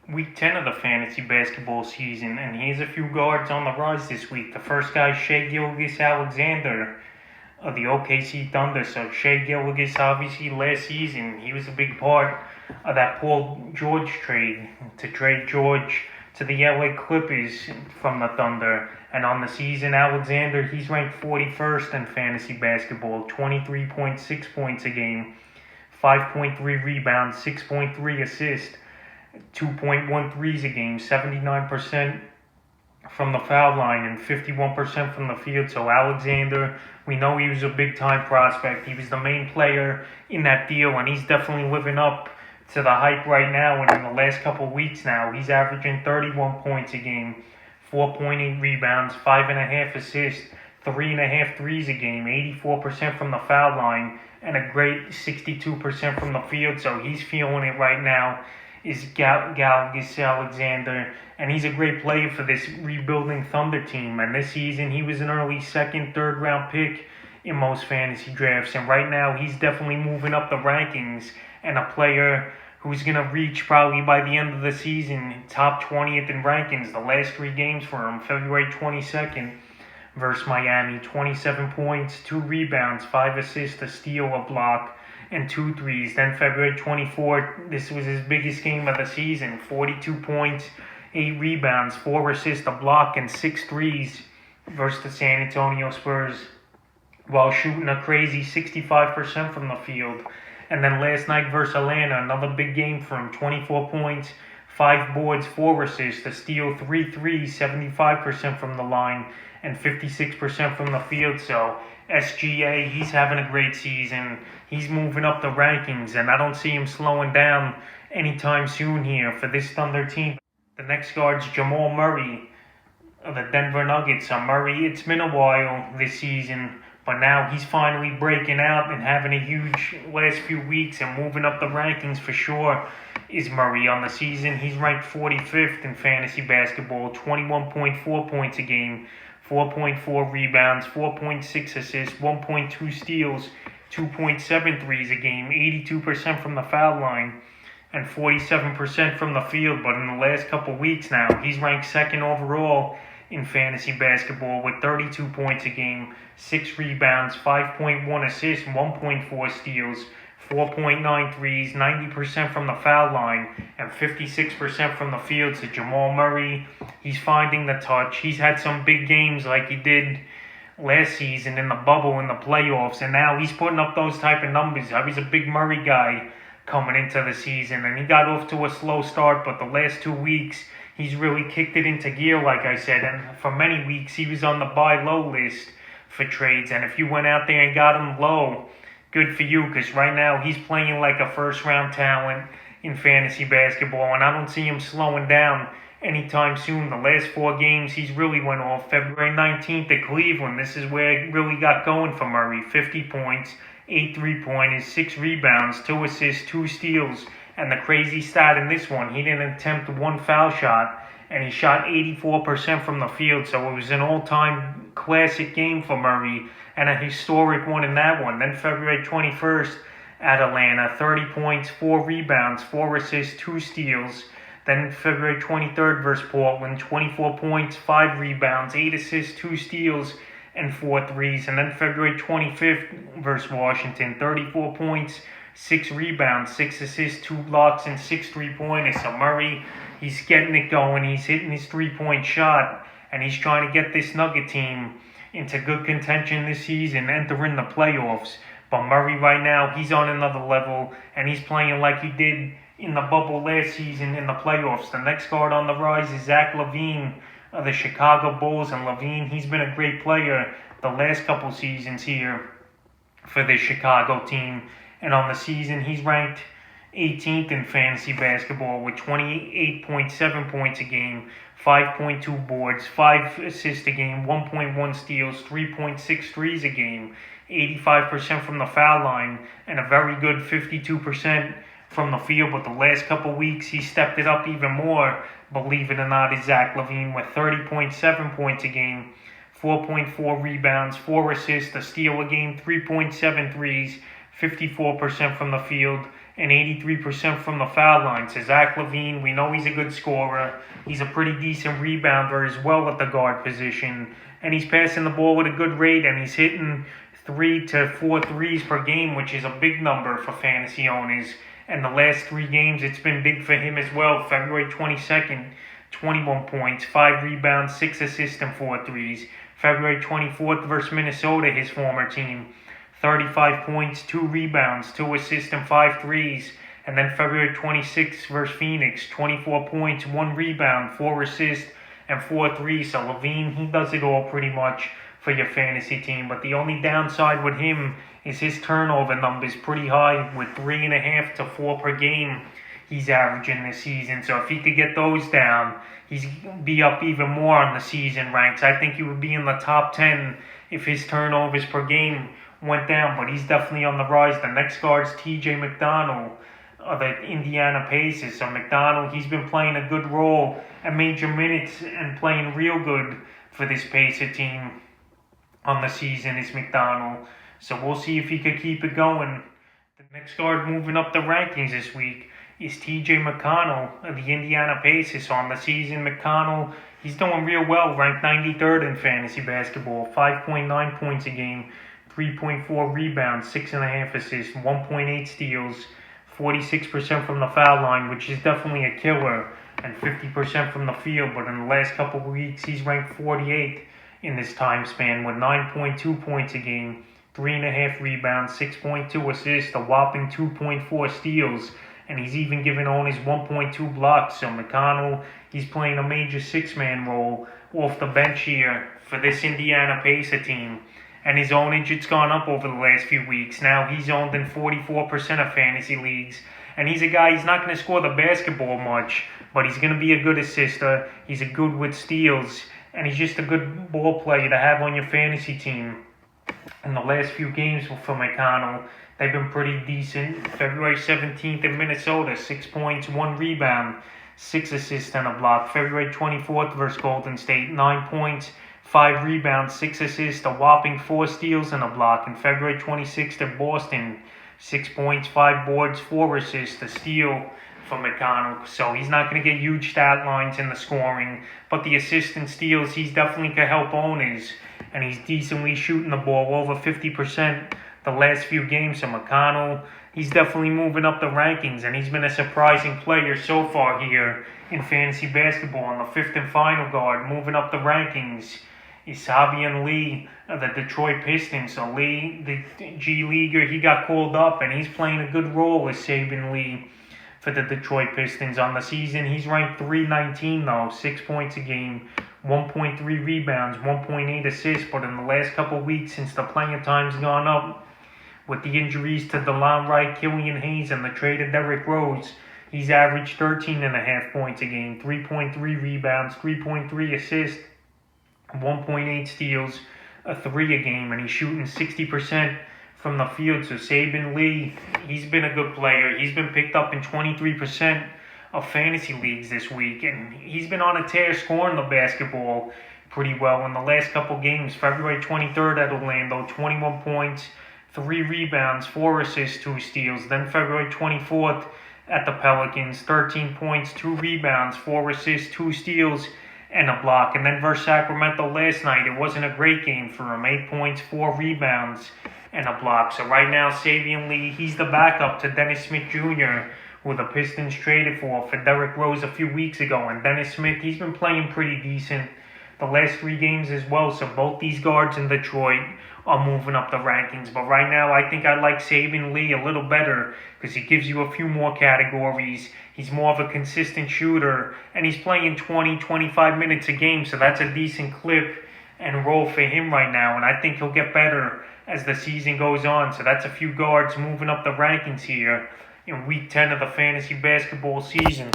Week 10 of the fantasy basketball season, and here's a few guards on the rise this week. The first guy, Shai Gilgeous-Alexander of the OKC Thunder. So Shai Gilgeous, obviously last season, he was a big part of that Paul George trade to trade George to the LA Clippers from the Thunder. And on the season, Alexander, he's ranked 41st in fantasy basketball, 23.6 points a game, 5.3 rebounds, 6.3 assists, 2.1 threes a game, 79% from the foul line, and 51% from the field. So Alexander, we know he was a big-time prospect. He was the main player in that deal, and he's definitely living up to the hype right now. And in the last couple of weeks now, he's averaging 31 points a game, 4.8 rebounds, 5.5 assists, 3.5 threes a game, 84% from the foul line, and a great 62% from the field. So he's feeling it right now, is Gilgeous-Alexander, and he's a great player for this rebuilding Thunder team. And this season, he was an early second, third round pick in most fantasy drafts, and right now he's definitely moving up the rankings and a player who's going to reach probably by the end of the season top 20th in rankings. The last 3 games for him: February 22nd versus Miami, 27 points, 2 rebounds, 5 assists, a steal, a block, and 2 threes. Then February 24th, this was his biggest game of the season, 42 points, 8 rebounds, 4 assists, a block, and 6 threes versus the San Antonio Spurs, while shooting a crazy 65% from the field. And then last night versus Atlanta, another big game for him, 24 points, 5 boards, 4 assists, a steal, 3 threes, 75% from the line, and 56% from the field. So SGA, he's having a great season. He's moving up the rankings, and I don't see him slowing down anytime soon here for this Thunder team. The next guard's Jamal Murray of the Denver Nuggets. Murray, it's been a while this season, but now he's finally breaking out and having a huge last few weeks and moving up the rankings for sure. Is Murray on the season? He's ranked 45th in fantasy basketball, 21.4 points a game, 4.4 rebounds, 4.6 assists, 1.2 steals, 2.7 threes a game, 82% from the foul line, and 47% from the field. But in the last couple weeks now, he's ranked second overall in fantasy basketball with 32 points a game, 6 rebounds, 5.1 assists, 1.4 steals, 4.9 threes, 90% from the foul line, and 56% from the field. So Jamal Murray, he's finding the touch. He's had some big games like he did last season in the bubble in the playoffs, and now he's putting up those type of numbers. I was a big Murray guy coming into the season, and he got off to a slow start, but the last 2 weeks, he's really kicked it into gear, like I said, and for many weeks, he was on the buy low list for trades, and if you went out there and got him low, good for you, because right now he's playing like a first-round talent in fantasy basketball, and I don't see him slowing down anytime soon. The last 4 games, he's really went off. February 19th at Cleveland, this is where it really got going for Murray. 50 points, 8 3-pointers, 6 rebounds, 2 assists, 2 steals, and the crazy stat in this one, he didn't attempt 1 foul shot, and he shot 84% from the field, so it was an all-time classic game for Murray, and a historic one in that one. Then February 21st at Atlanta, 30 points, 4 rebounds, 4 assists, 2 steals. Then February 23rd versus Portland, 24 points, 5 rebounds, 8 assists, 2 steals, and 4 threes. And then February 25th versus Washington, 34 points, 6 rebounds, 6 assists, 2 blocks, and 6 3-pointers. So Murray, he's getting it going. He's hitting his 3-point shot, and he's trying to get this Nugget team into good contention this season, entering the playoffs. But Murray right now, he's on another level, and he's playing like he did in the bubble last season in the playoffs. The next guard on the rise is Zach LaVine of the Chicago Bulls, and LaVine, he's been a great player the last couple seasons here for the Chicago team. And on the season, he's ranked 18th in fantasy basketball with 28.7 points a game, 5.2 boards, 5 assists a game, 1.1 steals, 3.6 threes a game, 85% from the foul line, and a very good 52% from the field. But the last couple weeks, he stepped it up even more, believe it or not, is Zach LaVine with 30.7 points a game, 4.4 rebounds, 4 assists, a steal a game, 3.7 threes, 54% from the field, and 83% from the foul line. So Zach LaVine, we know he's a good scorer. He's a pretty decent rebounder as well at the guard position. And he's passing the ball with a good rate, and he's hitting 3 to 4 threes per game, which is a big number for fantasy owners. And the last 3 games, it's been big for him as well. February 22nd, 21 points, 5 rebounds, 6 assists, and 4 threes. February 24th versus Minnesota, his former team, 35 points, 2 rebounds, 2 assists, and 5 threes. And then February 26th versus Phoenix, 24 points, 1 rebound, 4 assists, and 4 threes. So LaVine, he does it all pretty much for your fantasy team. But the only downside with him is his turnover numbers pretty high, with 3.5 to 4 per game he's averaging this season. So if he could get those down, he's be up even more on the season ranks. I think he would be in the top 10 if his turnovers per game went down, but he's definitely on the rise. The next guard's TJ McConnell of the Indiana Pacers. So McConnell, he's been playing a good role at major minutes and playing real good for this Pacer team on the season is McConnell. So we'll see if he could keep it going. The next guard moving up the rankings this week is TJ McConnell of the Indiana Pacers. So on the season, McConnell, he's doing real well, ranked 93rd in fantasy basketball, 5.9 points a game, 3.4 rebounds, 6.5 assists, 1.8 steals, 46% from the foul line, which is definitely a killer, and 50% from the field. But in the last couple of weeks, he's ranked 48th in this time span with 9.2 points a game, 3.5 rebounds, 6.2 assists, a whopping 2.4 steals, and he's even given owners 1.2 blocks. So McConnell, he's playing a major 6-man role off the bench here for this Indiana Pacer team. And his ownage, it's gone up over the last few weeks. Now he's owned in 44% of fantasy leagues. And he's a guy, he's not going to score the basketball much, but he's going to be a good assister. He's a good with steals, and he's just a good ball player to have on your fantasy team. In the last few games for McConnell, they've been pretty decent. February 17th in Minnesota, 6 points, 1 rebound, 6 assists, and a block. February 24th versus Golden State, 9 points, 5 rebounds, 6 assists, a whopping 4 steals, and a block. And February 26th in Boston, 6 points, 5 boards, 4 assists, a steal for McConnell. So he's not going to get huge stat lines in the scoring, but the assists and steals, he's definitely going to help owners. And he's decently shooting the ball, over 50% the last few games. So McConnell, he's definitely moving up the rankings, and he's been a surprising player so far here in fantasy basketball. On the 5th and final guard, moving up the rankings, is Sabian Lee of the Detroit Pistons. So Lee, the G Leaguer, he got called up, and he's playing a good role as Sabian Lee for the Detroit Pistons. On the season, he's ranked 319 though, 6 points a game, 1.3 rebounds, 1.8 assists. But in the last couple of weeks, since the playing time's gone up, with the injuries to DeLon Wright, Killian Hayes, and the trade of Derrick Rose, he's averaged 13.5 points a game, 3.3 rebounds, 3.3 assists, 1.8 steals, a 3 a game, and he's shooting 60% from the field. So Sabian Lee, he's been a good player. He's been picked up in 23% of fantasy leagues this week, and he's been on a tear scoring the basketball pretty well in the last couple games. February 23rd at Orlando, 21 points, 3 rebounds, 4 assists, 2 steals. Then February 24th at the Pelicans, 13 points, 2 rebounds, 4 assists, 2 steals, and a block. And then versus Sacramento last night, it wasn't a great game for him. 8 points, 4 rebounds, and a block. So right now, Sabian Lee, he's the backup to Dennis Smith Jr., who the Pistons traded for Derrick Rose a few weeks ago. And Dennis Smith, he's been playing pretty decent the last 3 games as well. So both these guards in Detroit are moving up the rankings. But right now, I think I like Sabian Lee a little better because he gives you a few more categories. He's more of a consistent shooter, and he's playing 20, 25 minutes a game. So that's a decent clip and role for him right now. And I think he'll get better as the season goes on. So that's a few guards moving up the rankings here in Week 10 of the fantasy basketball season.